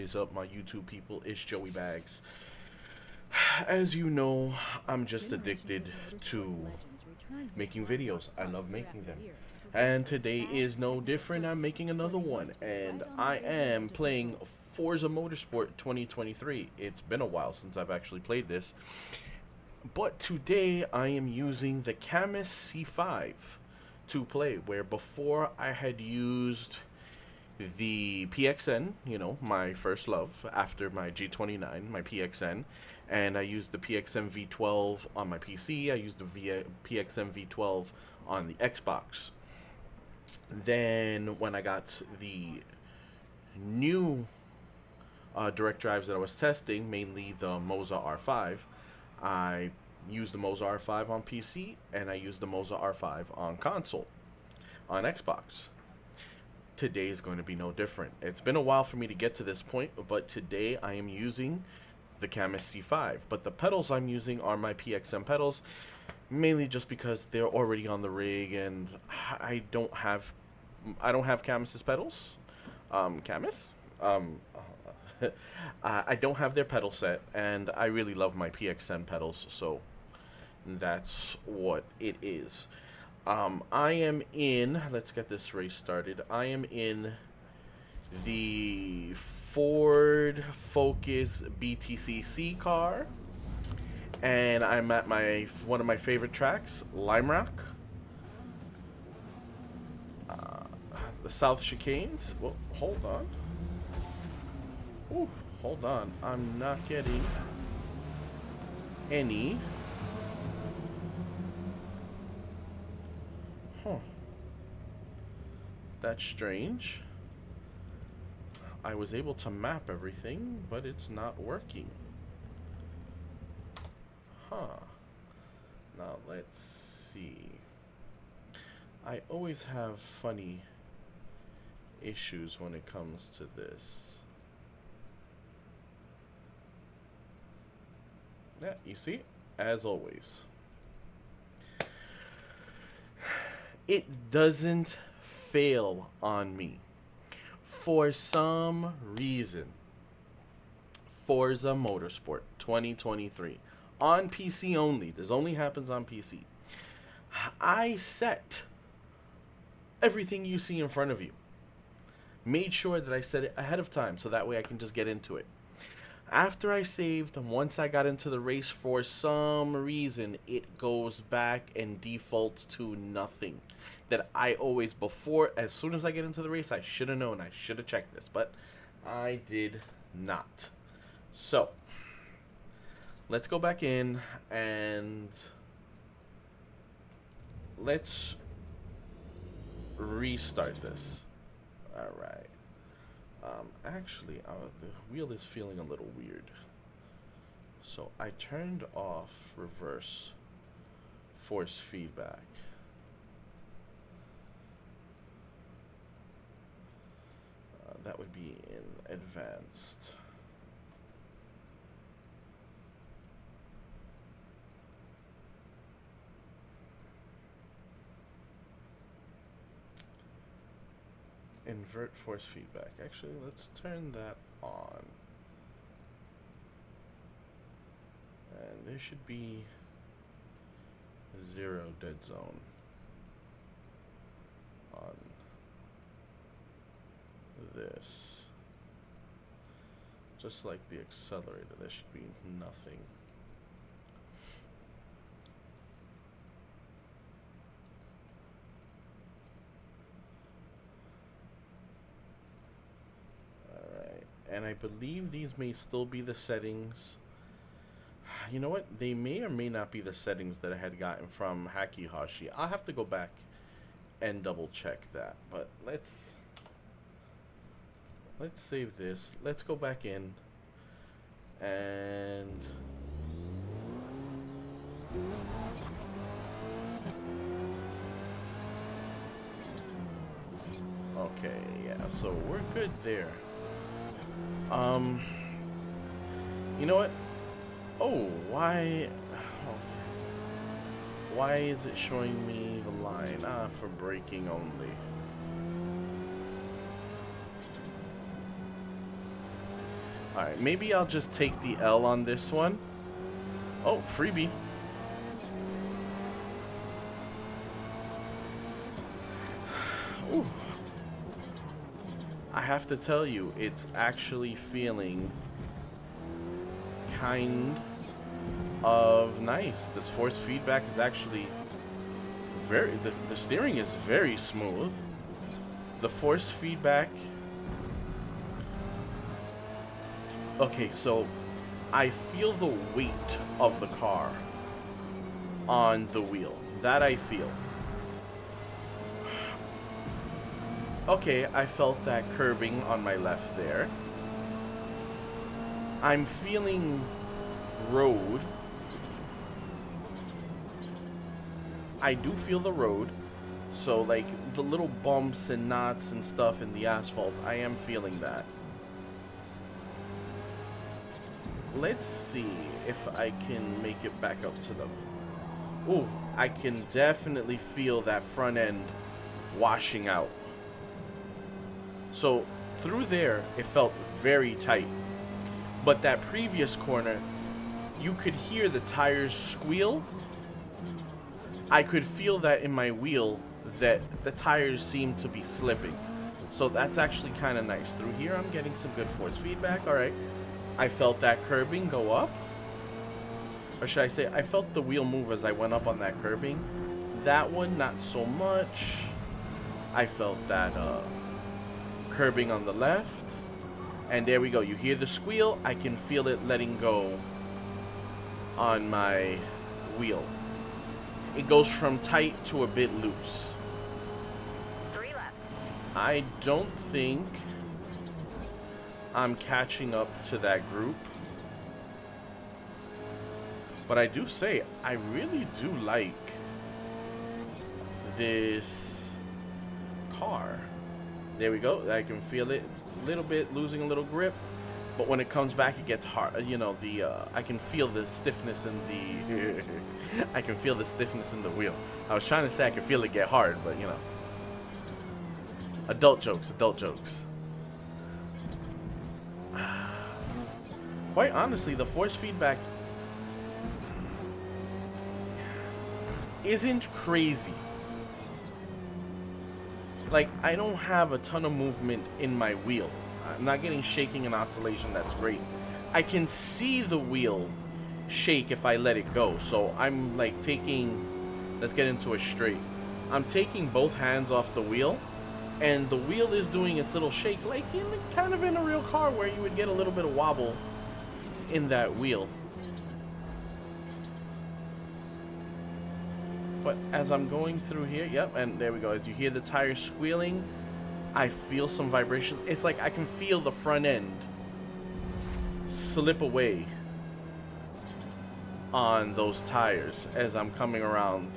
is up, my YouTube people? It's Joey Bags. As you know, I'm just addicted to making videos. I love making them. And today is no different. I'm making another one. And I am playing Forza Motorsport 2023. It's been a while since I've actually played this. But today I am using the Cammus C5 to play, where before I had used the PXN, you know, my first love after my G29, my PXN, and I used the PXN V12 on my PC. I used the PXN V12 on the Xbox. Then when I got the new direct drives that I was testing, mainly the Moza R5, I used the Moza R5 on PC and I used the Moza R5 on console, on Xbox. Today is going to be no different. It's been a while for me to get to this point, but today I am using the Cammus C5. But the pedals I'm using are my PXM pedals, mainly just because they're already on the rig and I don't have Cammus's pedals. Cammus? I don't have their pedal set, and I really love my PXN pedals, so that's what it is. I am in, let's get this race started. I am in the Ford Focus BTCC car, and I'm at one of my favorite tracks, LimeRock. The South Chicanes. Well, hold on. Ooh, hold on. I'm not getting any. Huh. That's strange. I was able to map everything, but it's not working. Huh. Now let's see. I always have funny issues when it comes to this. Yeah, you see? As always. It doesn't fail on me. For some reason, Forza Motorsport 2023 on PC only. This only happens on PC. I set everything you see in front of you. Made sure that I set it ahead of time so that way I can just get into it. After I saved, once I got into the race, for some reason, it goes back and defaults to nothing. That I always, as soon as I get into the race, I should have known. I should have checked this, but I did not. So, let's go back in and let's restart this. Alright. Actually, the wheel is feeling a little weird. So I turned off reverse force feedback. That would be in advanced. Invert force feedback. Actually, let's turn that on. And there should be 0 dead zone on this. Just like the accelerator, there should be nothing. And I believe these may still be the settings. You know what? They may or may not be the settings that I had gotten from Hakihashi. I'll have to go back and double check that. But let's save this. Let's go back in and okay, yeah. So we're good there. You know what? Oh, why is it showing me the line? For braking only. Alright, maybe I'll just take the L on this one. Oh, freebie. Ooh. I have to tell you, it's actually feeling kind of nice. This force feedback is actually very... The steering is very smooth. The force feedback... Okay, so I feel the weight of the car on the wheel. That I feel. Okay, I felt that curbing on my left there. I'm feeling road. I do feel the road. So, like, the little bumps and knots and stuff in the asphalt, I am feeling that. Let's see if I can make it back up to them. Ooh, I can definitely feel that front end washing out. So, through there, it felt very tight. But that previous corner, you could hear the tires squeal. I could feel that in my wheel, that the tires seem to be slipping. So that's actually kind of nice. Through here, I'm getting some good force feedback. All right. I felt that curbing go up. Or should I say, I felt the wheel move as I went up on that curbing. That one, not so much. I felt that curbing on the left. And there we go. You hear the squeal. I can feel it letting go on my wheel. It goes from tight to a bit loose. 3 left. I don't think I'm catching up to that group. But I do say, I really do like this car. There we go. I can feel it. It's a little bit losing a little grip. But when it comes back, it gets hard. You know, I can feel the stiffness in the... I can feel the stiffness in the wheel. I was trying to say I can feel it get hard, but, you know. Adult jokes, adult jokes. Quite honestly, the force feedback isn't crazy. Like, I don't have a ton of movement in my wheel. I'm not getting shaking and oscillation. That's great. I can see the wheel shake if I let it go. So I'm like taking... Let's get into a straight. I'm taking both hands off the wheel. And the wheel is doing its little shake. Like kind of in a real car where you would get a little bit of wobble in that wheel. But as I'm going through here... Yep, and there we go. As you hear the tires squealing... I feel some vibration. It's like I can feel the front end slip away on those tires as I'm coming around.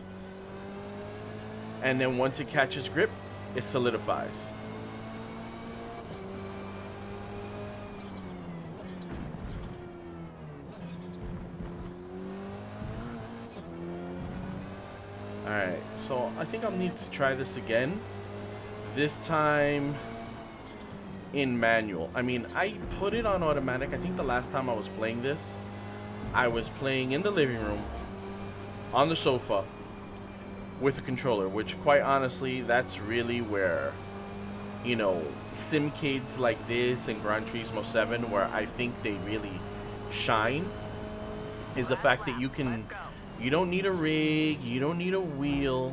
And then once it catches grip, it solidifies. Alright, so I think I'll need to try this again. This time in manual. I mean, I put it on automatic. I think the last time I was playing this, I was playing in the living room, on the sofa, with a controller, which quite honestly, that's really where, you know, simcades like this and Gran Turismo 7, where I think they really shine, is the fact that you don't need a rig, you don't need a wheel.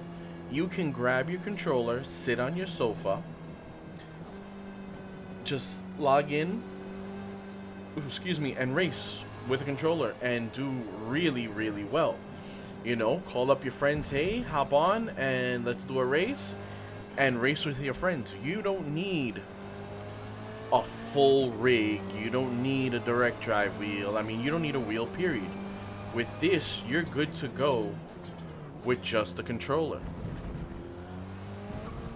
You can grab your controller, sit on your sofa, just log in, excuse me, and race with a controller and do really, really well. You know, call up your friends, hey, hop on and let's do a race, and race with your friends. You don't need a full rig. You don't need a direct drive wheel. I mean, you don't need a wheel, period. With this, you're good to go with just the controller.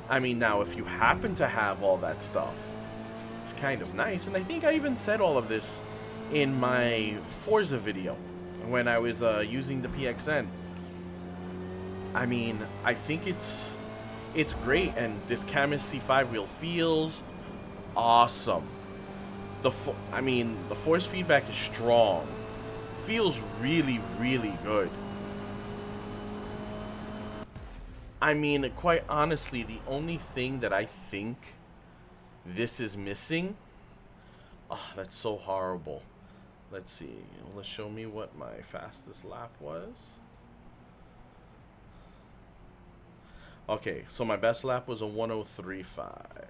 I mean, now, if you happen to have all that stuff, it's kind of nice. And I think I even said all of this in my Forza video when I was using the PXN. I mean, I think it's great. And this Cammus C5 wheel feels awesome. the force feedback is strong. Feels really, really good. I mean, quite honestly, the only thing that I think this is missing. Oh, that's so horrible. Let's see. Let's show me what my fastest lap was. Okay, so my best lap was a 103.5.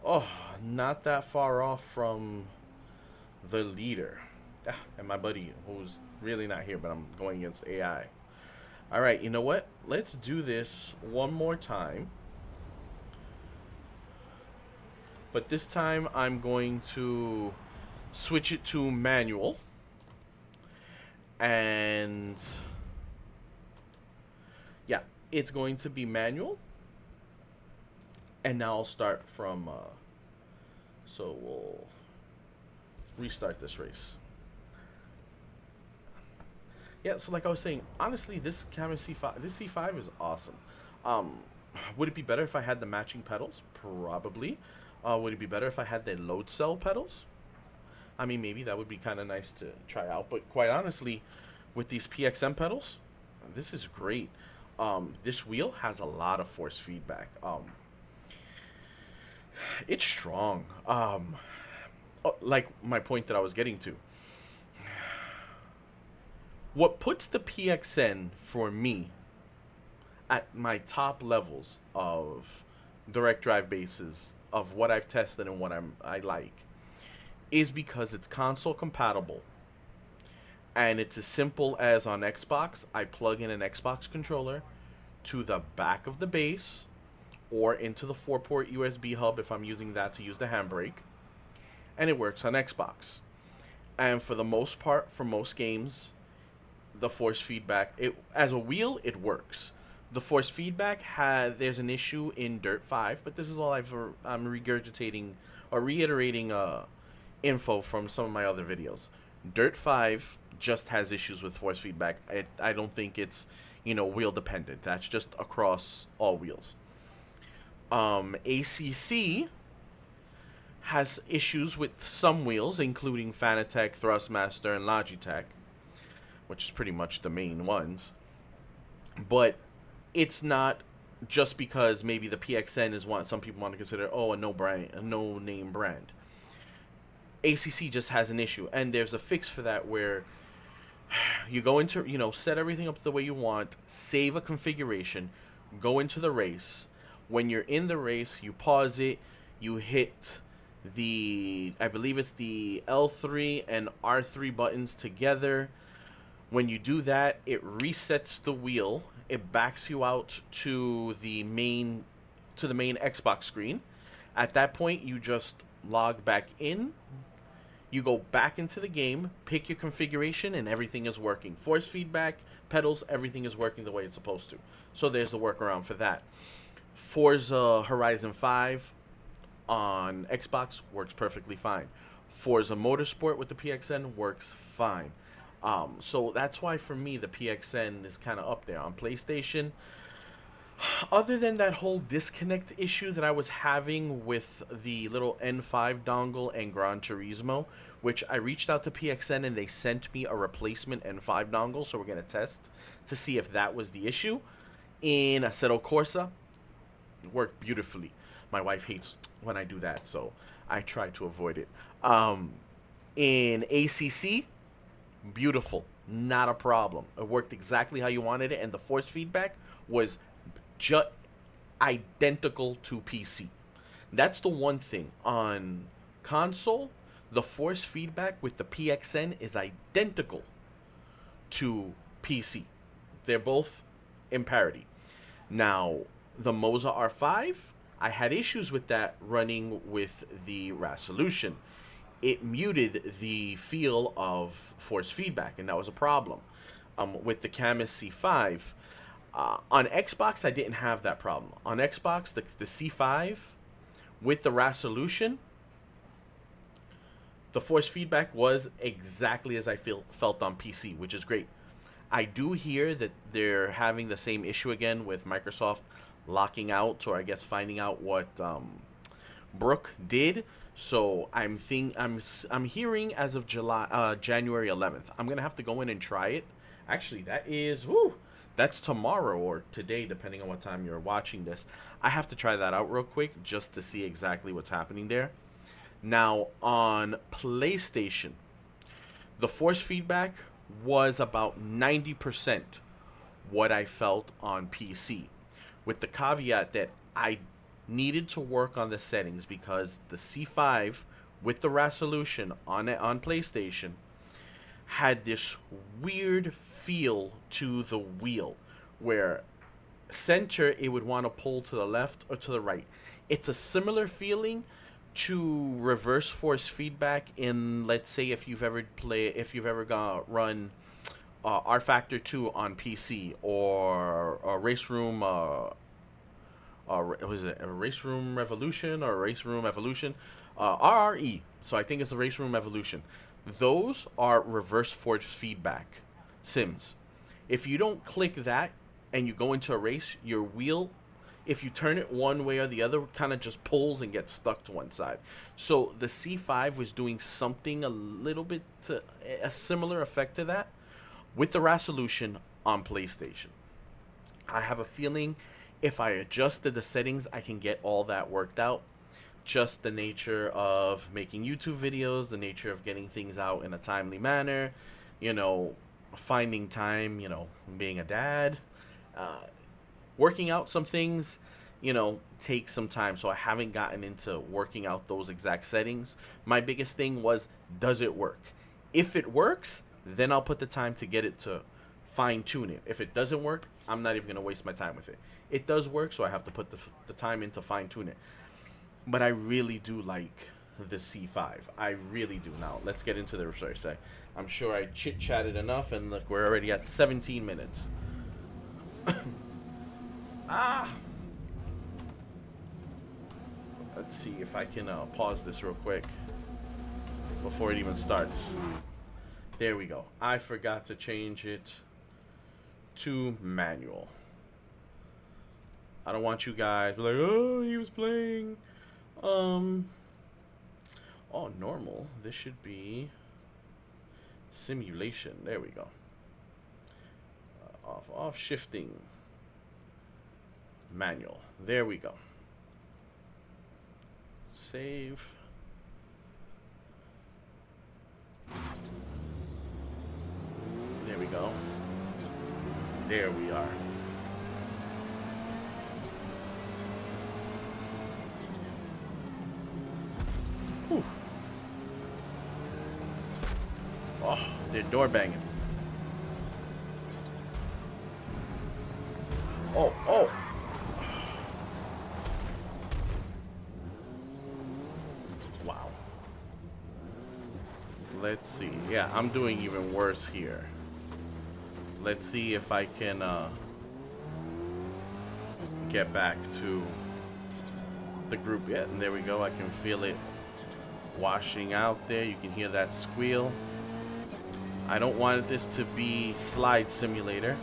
Oh, not that far off from the leader. And my buddy, who's really not here, but I'm going against AI. All right, you know what? Let's do this one more time. But this time I'm going to switch it to manual. And yeah, it's going to be manual. And now I'll start from, so we'll restart this race. Yeah, so like I was saying, honestly, this Cammus C5, this C5 is awesome. Would it be better if I had the matching pedals? Probably. Would it be better if I had the load cell pedals? I mean, maybe that would be kind of nice to try out. But quite honestly, with these PXM pedals, this is great. This wheel has a lot of force feedback. It's strong. Like my point that I was getting to. What puts the PXN for me at my top levels of direct drive bases of what I've tested and what I like is because it's console compatible, and it's as simple as on Xbox I plug in an Xbox controller to the back of the base or into the 4-port USB hub if I'm using that to use the handbrake, and it works on Xbox. And for the most part, for most games, the force feedback, it as a wheel, it works. The force feedback there's an issue in Dirt 5, but this is all I'm regurgitating or reiterating info from some of my other videos. Dirt 5 just has issues with force feedback. I don't think it's, wheel dependent. That's just across all wheels. ACC has issues with some wheels, including Fanatec, Thrustmaster, and Logitech, which is pretty much the main ones. But it's not just because maybe the PXN is one some people want to consider a no name brand. ACC just has an issue, and there's a fix for that where you go into set everything up the way you want, save a configuration, go into the race. When you're in the race, you pause it, you hit I believe it's the L3 and R3 buttons together. When you do that, it resets the wheel. It backs you out to the main Xbox screen. At that point, you just log back in. You go back into the game, pick your configuration, and everything is working. Force feedback, pedals, everything is working the way it's supposed to. So there's the workaround for that. Forza Horizon 5 on Xbox works perfectly fine. Forza Motorsport with the PXN works fine. So that's why for me the PXN is kind of up there on PlayStation. Other than that whole disconnect issue that I was having with the little N5 dongle and Gran Turismo, which I reached out to PXN and they sent me a replacement N5 dongle, so we're going to test to see if that was the issue. In Assetto Corsa, it worked beautifully. My wife hates when I do that, so I try to avoid it. In ACC, beautiful, not a problem. It worked exactly how you wanted it, and the force feedback was just identical to PC. That's the one thing on console. The force feedback with the PXN is identical to PC. They're both in parity. Now, the Moza R5, I had issues with that running with the resolution. It muted the feel of force feedback, and that was a problem. With the Cammus C5, on Xbox, I didn't have that problem. On Xbox, the C5, with the resolution, the force feedback was exactly as I felt on PC, which is great. I do hear that they're having the same issue again with Microsoft locking out, or I guess finding out what Brooke did. So I'm hearing as of January 11th. I'm gonna have to go in and try it. Actually, that's tomorrow or today, depending on what time you're watching this. I have to try that out real quick just to see exactly what's happening there. Now on PlayStation, the force feedback was about 90% what I felt on PC, with the caveat that I needed to work on the settings because the C5 with the resolution on PlayStation had this weird feel to the wheel where center it would want to pull to the left or to the right. It's a similar feeling to reverse force feedback in, let's say, if you've ever R Factor 2 on PC, or Race Room was it a Race Room Revolution or Race Room Evolution? RRE. So I think it's a Race Room Evolution. Those are reverse force feedback sims. If you don't click that and you go into a race, your wheel, if you turn it one way or the other, kind of just pulls and gets stuck to one side. So the C5 was doing something a little bit to a similar effect to that with the resolution on PlayStation. I have a feeling if I adjusted the settings, I can get all that worked out. Just the nature of making YouTube videos, the nature of getting things out in a timely manner, you know, finding time, being a dad, working out some things, take some time. So I haven't gotten into working out those exact settings. My biggest thing was, does it work? If it works, then I'll put the time to get it to fine tune it. If it doesn't work, I'm not even going to waste my time with it. It does work, so I have to put the time in to fine tune it. But I really do like the C5. I really do. Now, let's get into the research. I'm sure I chit-chatted enough, and look, we're already at 17 minutes. Let's see if I can pause this real quick before it even starts. There we go. I forgot to change it to manual. I don't want you guys to be like, oh, he was playing. Oh, normal. This should be simulation. There we go. Off shifting. Manual. There we go. Save. There we go. There we are. Whew. Oh, they're door banging. Oh. Wow. Let's see. Yeah, I'm doing even worse here. Let's see if I can get back to the group. Yeah, and there we go. I can feel it washing out there. You can hear that squeal. I don't want this to be slide simulator.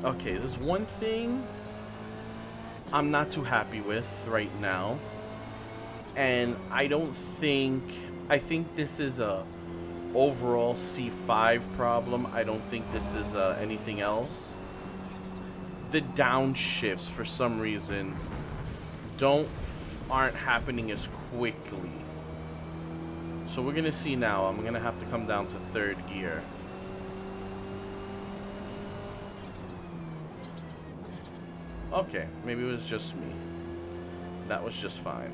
Okay, there's one thing I'm not too happy with right now. And I think this is a overall C5 problem. I don't think this is anything else. The downshifts, for some reason, aren't happening as quickly. So we're gonna see now. I'm gonna have to come down to third gear. Okay, maybe it was just me. That was just fine.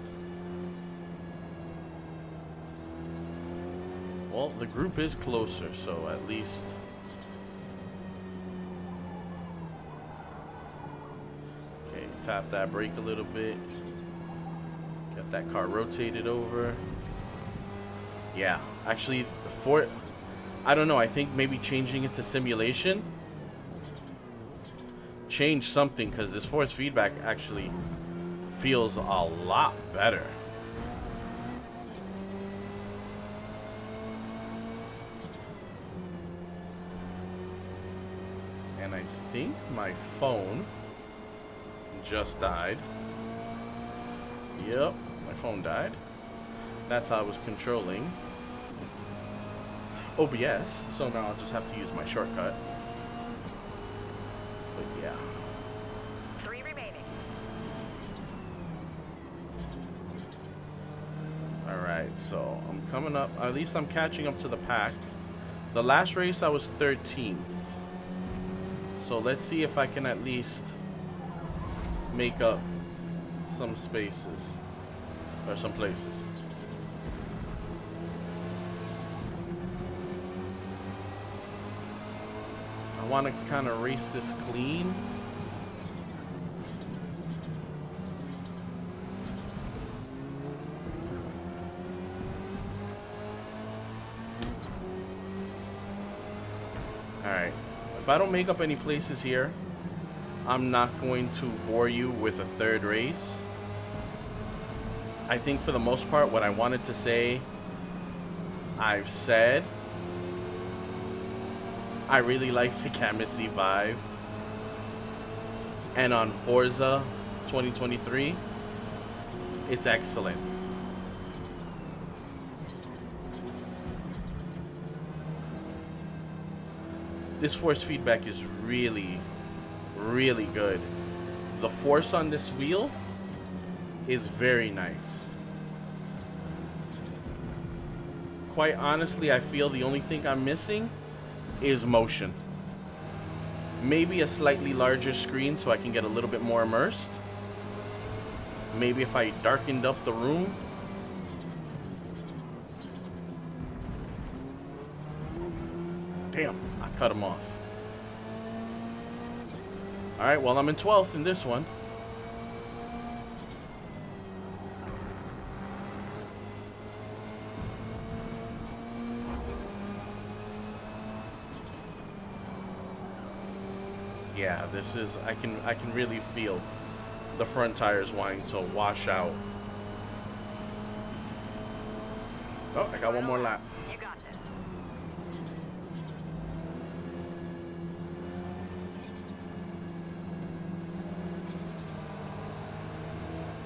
Well, the group is closer, so at least... Okay, tap that brake a little bit. Get that car rotated over. Yeah, actually, I don't know, I think maybe changing it to simulation changed something, because this force feedback actually feels a lot better. And I think my phone just died. Yep, my phone died. That's how I was controlling OBS, so now I'll just have to use my shortcut. But yeah. 3 remaining. Alright, so I'm coming up, at least I'm catching up to the pack. The last race I was 13th. So let's see if I can at least make up some spaces. Or some places. I want to kind of race this clean. Alright, if I don't make up any places here, I'm not going to bore you with a third race. I think for the most part, what I wanted to say, I've said. I really like the Cammus C5. And on Forza 2023, it's excellent. This force feedback is really, really good. The force on this wheel is very nice. Quite honestly, I feel the only thing I'm missing is motion. Maybe a slightly larger screen so I can get a little bit more immersed. Maybe if I darkened up the room. Damn, I cut him off. Alright, well, I'm in 12th in this one. Yeah, this is, I can really feel the front tires wanting to wash out. Oh, I got one more lap. You got this.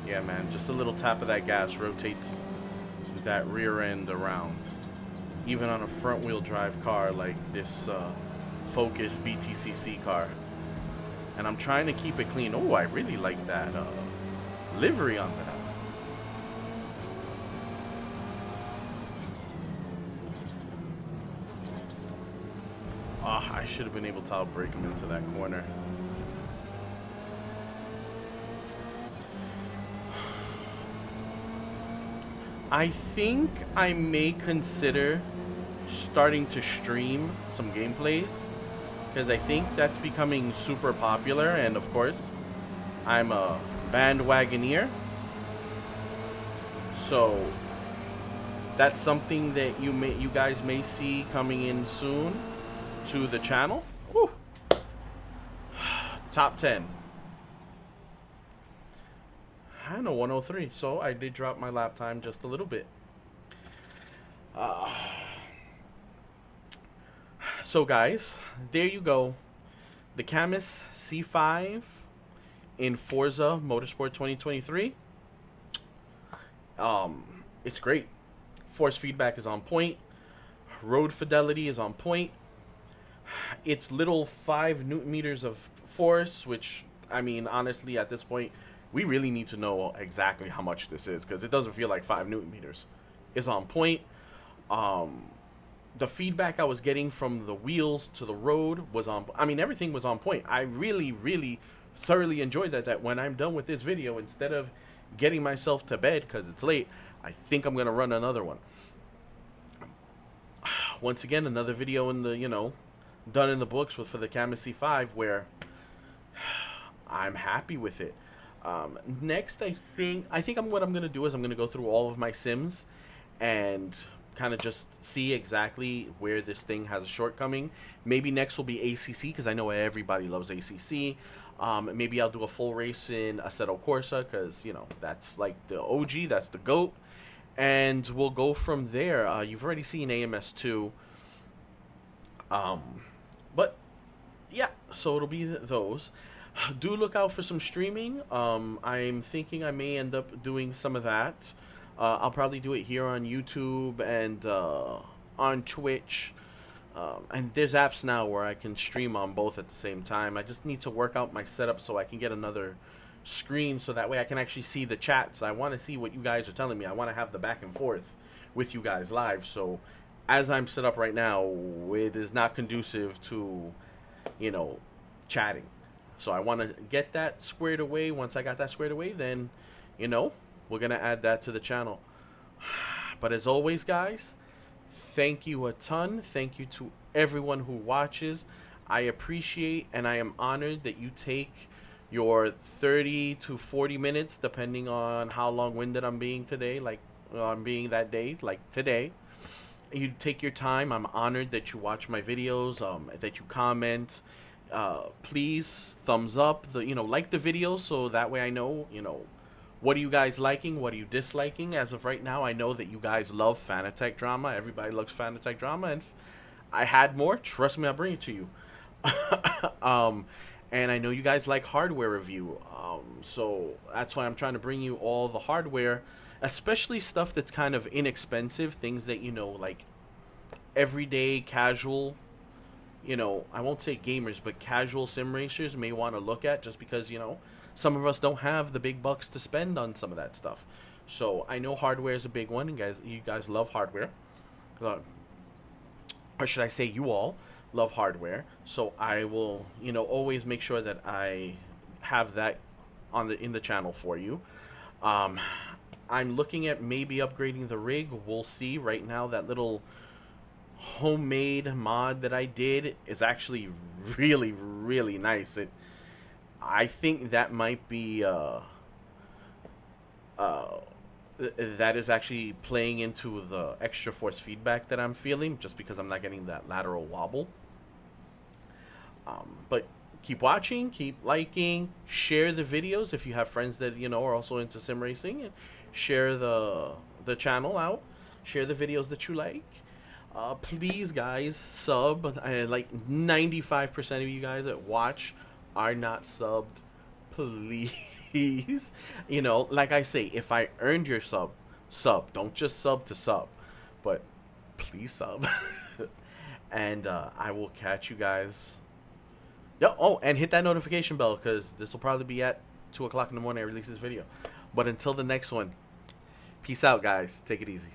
Yeah, man, just a little tap of that gas rotates that rear end around. Even on a front wheel drive car like this Focus BTCC car. And I'm trying to keep it clean. Oh, I really like that livery on that. Ah, I should have been able to outbrake him into that corner. I think I may consider starting to stream some gameplays, because I think that's becoming super popular, and of course, I'm a bandwagoneer. So that's something that you guys may see coming in soon to the channel. Woo. Top 10. I know 103, so I did drop my lap time just a little bit. So guys, there you go. The Cammus C5 in Forza Motorsport 2023. It's great. Force feedback is on point. Road fidelity is on point. It's little 5 Newton meters of force, which, I mean, honestly, at this point, we really need to know exactly how much this is, because it doesn't feel like 5 Newton meters. It's on point. The feedback I was getting from the wheels to the road was on, I mean, everything was on point. I really, really thoroughly enjoyed that when I'm done with this video, instead of getting myself to bed because it's late, I think I'm going to run another one. Once again, another video in the, done in the books for the Cammus C5, where I'm happy with it. Next, I think what I'm going to do is I'm going to go through all of my sims and kind of just see exactly where this thing has a shortcoming. Maybe next will be ACC, because I know everybody loves ACC. Maybe I'll do a full race in Assetto Corsa, because, that's like the OG, that's the GOAT. And we'll go from there. You've already seen AMS2. But, yeah, So it'll be those. Do look out for some streaming. I'm thinking I may end up doing some of that. I'll probably do it here on YouTube and on Twitch. And there's apps now where I can stream on both at the same time. I just need to work out my setup so I can get another screen so that way I can actually see the chats. I want to see what you guys are telling me. I want to have the back and forth with you guys live. So as I'm set up right now, it is not conducive to, chatting. So I want to get that squared away. Once I got that squared away, then, we're going to add that to the channel. But as always, guys, thank you a ton. Thank you to everyone who watches. I appreciate and I am honored that you take your 30 to 40 minutes, depending on how long-winded I'm being today, like I'm being that day, like today. You take your time. I'm honored that you watch my videos, that you comment. Please thumbs up, like the video, so that way I know, what are you guys liking, what are you disliking. As of right now, I know that you guys love Fanatec drama. Everybody loves Fanatec drama, and if I had more, trust me, I'll bring it to you. And I know you guys like hardware review, so that's why I'm trying to bring you all the hardware, especially stuff that's kind of inexpensive, things that, like everyday casual, I won't say gamers, but casual sim racers may want to look at, just because, some of us don't have the big bucks to spend on some of that stuff. So I know hardware is a big one, and you guys love hardware. Or should I say you all love hardware. So I will, always make sure that I have that in the channel for you. I'm looking at maybe upgrading the rig. We'll see. Right now, that little homemade mod that I did is actually really, really nice. I think that might be that is actually playing into the extra force feedback that I'm feeling, just because I'm not getting that lateral wobble. But keep watching, keep liking, share the videos if you have friends that are also into sim racing, and share the channel out. Share the videos that you like. Please, guys, sub. Like 95% of you guys that watch are not subbed. Please. Like I say, if I earned your sub. Don't just sub to sub, but please sub. And I will catch you guys. Yeah. Oh, and hit that notification bell, because this will probably be at 2 o'clock in the morning I release this video. But until the next one, peace out, guys. Take it easy.